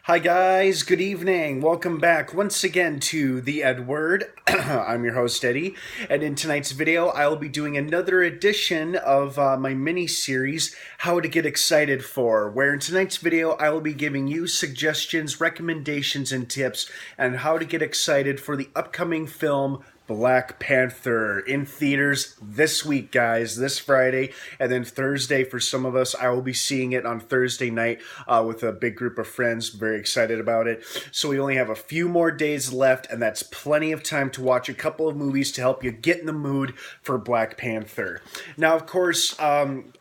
Hi guys, good evening. Welcome back once again to the EdWord. I'm your host Eddie, and in tonight's video I will be doing another edition of my mini-series, How to Get Excited For, where in tonight's video I will be giving you suggestions, recommendations, and tips on how to get excited for the upcoming film Black Panther in theaters this week, guys, this Friday, and then Thursday for some of us. I will be seeing it on Thursday night with a big group of friends. Very excited about it. So we only have a few more days left, and that's plenty of time to watch a couple of movies to help you get in the mood for Black Panther. Now, of course,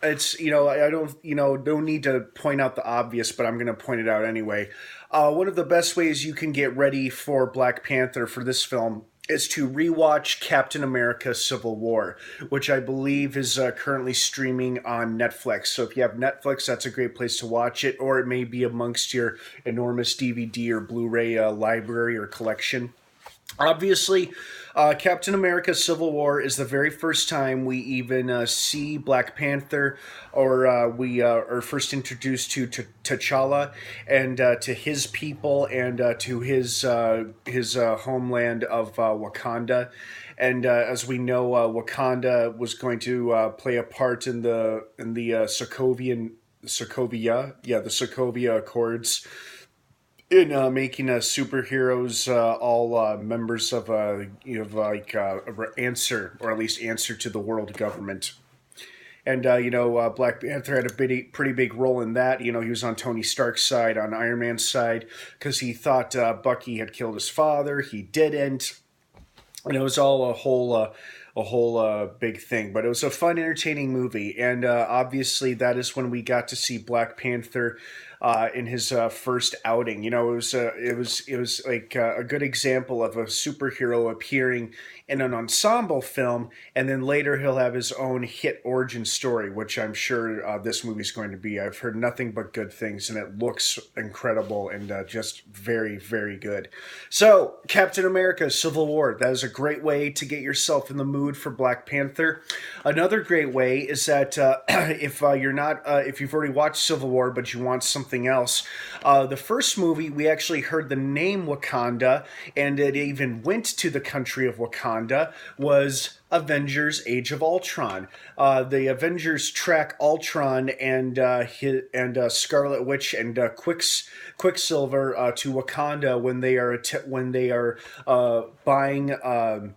it's, I don't need to point out the obvious, but I'm going to point it out anyway. One of the best ways you can get ready for Black Panther for this film is to rewatch Captain America Civil War, which I believe is currently streaming on Netflix. So if you have Netflix, that's a great place to watch it, or it may be amongst your enormous DVD or Blu-ray library or collection. Obviously, Captain America Civil War is the very first time we even see Black Panther, or we are first introduced to T'Challa and to his people and to his homeland of Wakanda. And as we know, Wakanda was going to play a part in the Sokovia Accords, in making superheroes all members of answer, or at least answer to the world government. And, Black Panther had a pretty big role in that. He was on Tony Stark's side, on Iron Man's side, because he thought Bucky had killed his father. He didn't. And it was all a whole big thing. But it was a fun, entertaining movie. And obviously that is when we got to see Black Panther in his first outing. It was like a good example of a superhero appearing in an ensemble film, and then later he'll have his own hit origin story, which I'm sure this movie's going to be. I've heard nothing but good things, and it looks incredible and just very, very good. So, Captain America Civil War, that is a great way to get yourself in the mood for Black Panther. Another great way is that if you've already watched Civil War but you want something else, the first movie we actually heard the name Wakanda, and it even went to the country of Wakanda, was Avengers Age of Ultron. The Avengers track Ultron and Scarlet Witch and Quicksilver to Wakanda when they are buying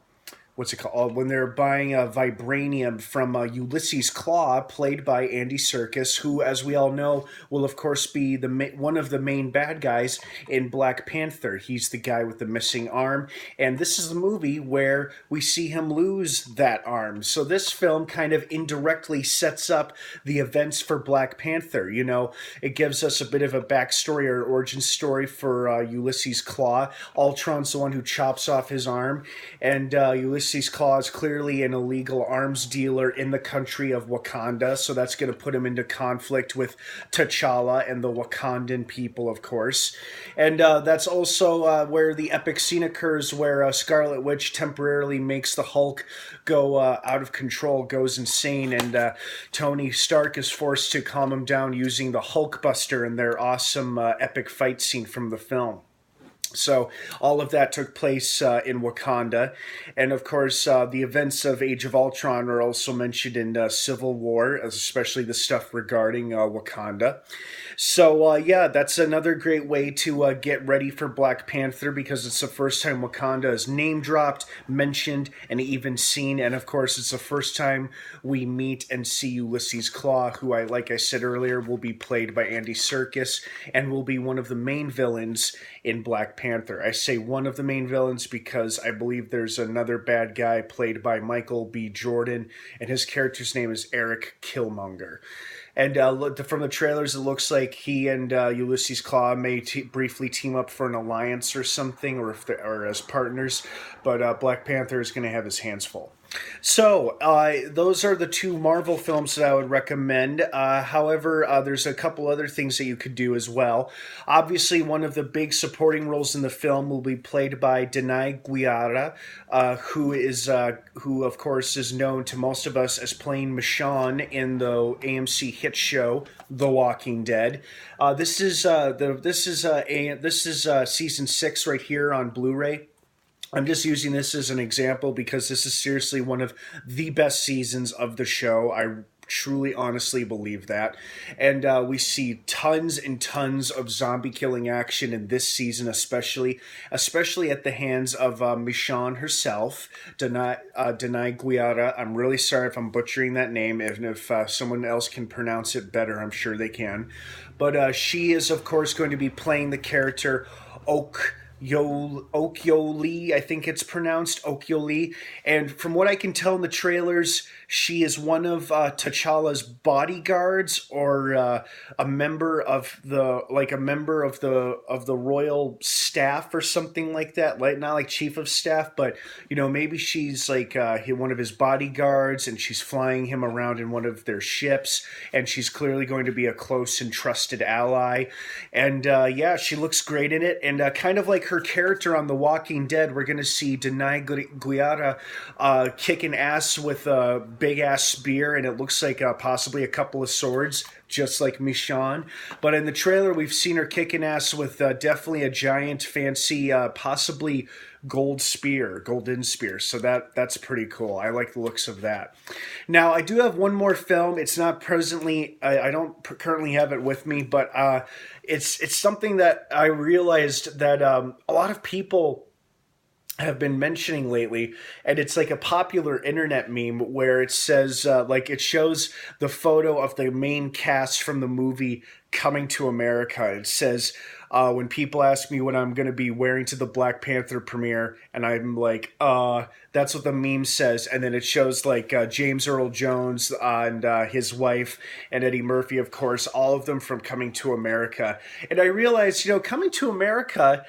what's it called? When they're buying vibranium from Ulysses Claw, played by Andy Serkis, who, as we all know, will of course be one of the main bad guys in Black Panther. He's the guy with the missing arm, and this is the movie where we see him lose that arm. So this film kind of indirectly sets up the events for Black Panther. It gives us a bit of a backstory or origin story for Ulysses Claw. Ultron's the one who chops off his arm, and Ulysses Claw is clearly an illegal arms dealer in the country of Wakanda, so that's going to put him into conflict with T'Challa and the Wakandan people, of course. And that's also where the epic scene occurs, where Scarlet Witch temporarily makes the Hulk go out of control, goes insane, and Tony Stark is forced to calm him down using the Hulkbuster and their awesome epic fight scene from the film. So all of that took place in Wakanda. And of course, the events of Age of Ultron are also mentioned in Civil War, especially the stuff regarding Wakanda. So yeah, that's another great way to get ready for Black Panther, because it's the first time Wakanda is name dropped, mentioned, and even seen. And of course, it's the first time we meet and see Ulysses Claw, who, like I said earlier, will be played by Andy Serkis and will be one of the main villains in Black Panther. I say one of the main villains because I believe there's another bad guy played by Michael B. Jordan, and his character's name is Eric Killmonger. And from the trailers, it looks like he and Ulysses Claw may briefly team up for an alliance or something, or as partners. But Black Panther is going to have his hands full. So, those are the two Marvel films that I would recommend. However, there's a couple other things that you could do as well. Obviously, one of the big supporting roles in the film will be played by Denai Guiara, who of course is known to most of us as playing Michonne in the AMC hit show The Walking Dead. This is season 6 right here on Blu-ray. I'm just using this as an example because this is seriously one of the best seasons of the show. I truly, honestly believe that. And we see tons and tons of zombie killing action in this season, especially at the hands of Michonne herself, Denai Guiara. I'm really sorry if I'm butchering that name, and if someone else can pronounce it better, I'm sure they can. But she is, of course, going to be playing the character Okyoli, I think it's pronounced Okyoli, and from what I can tell in the trailers, she is one of T'Challa's bodyguards, or a member of the royal staff or something like that. Like, not like chief of staff, but maybe she's like one of his bodyguards, and she's flying him around in one of their ships, and she's clearly going to be a close and trusted ally. And yeah, she looks great in it, and kind of like her character on The Walking Dead, we're going to see Denai Guiara kicking ass with a big-ass spear, and it looks like possibly a couple of swords, just like Michonne. But in the trailer, we've seen her kicking ass with definitely a giant, fancy, possibly golden spear. So that's pretty cool. I like the looks of that. Now, I do have one more film. It's not presently, I don't currently have it with me, but it's something that I realized that a lot of people have been mentioning lately, and it's like a popular internet meme where it says like it shows the photo of the main cast from the movie Coming to America. It says when people ask me what I'm going to be wearing to the Black Panther premiere, and I'm like, that's what the meme says. And then it shows like James Earl Jones and his wife, and Eddie Murphy, of course, all of them from Coming to America. And I realized, Coming to America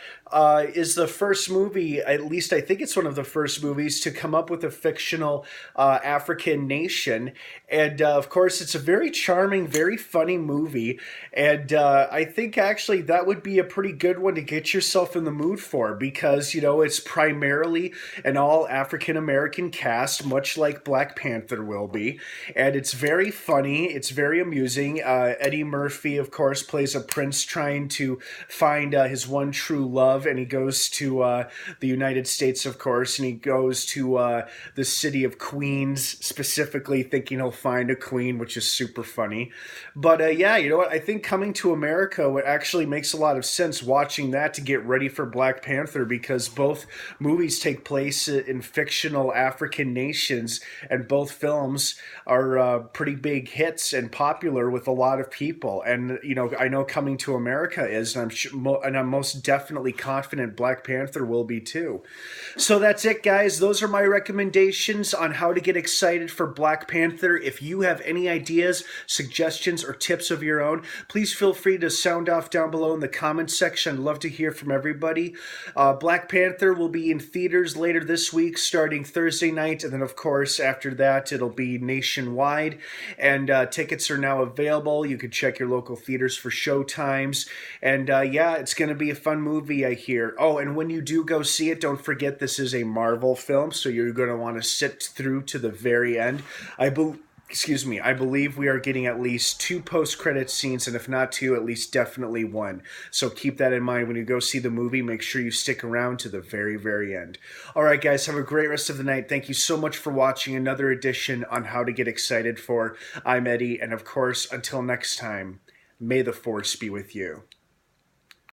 is the first movie, at least I think it's one of the first movies, to come up with a fictional African nation. And of course, it's a very charming, very funny movie. And I think actually that would be a pretty good one to get yourself in the mood for, because, it's primarily an all African American cast, much like Black Panther will be. And it's very funny. It's very amusing. Eddie Murphy, of course, plays a prince trying to find his one true love. And he goes to the United States, of course, and he goes to the city of Queens, specifically thinking he'll find a queen, which is super funny. But yeah, you know what? I think Coming to America actually makes a lot of sense, watching that to get ready for Black Panther, because both movies take place in fictional African nations, and both films are pretty big hits and popular with a lot of people. And I know Coming to America is, and I'm most definitely confident Black Panther will be too. So that's it, guys. Those are my recommendations on how to get excited for Black Panther. If you have any ideas, suggestions, or tips of your own, please feel free to sound off down below in the comments section. I'd love to hear from everybody. Black Panther will be in theaters later this week, starting Thursday night, and then of course after that it'll be nationwide. And tickets are now available. You can check your local theaters for show times. And yeah, it's going to be a fun movie, I hear. Oh, and when you do go see it, don't forget this is a Marvel film, so you're going to want to sit through to the very end. I believe we are getting at least 2 post-credit scenes, and if not 2, at least definitely 1. So keep that in mind when you go see the movie. Make sure you stick around to the very, very end. All right, guys, have a great rest of the night. Thank you so much for watching another edition on How to Get Excited For. I'm Eddie, and of course, until next time, may the Force be with you.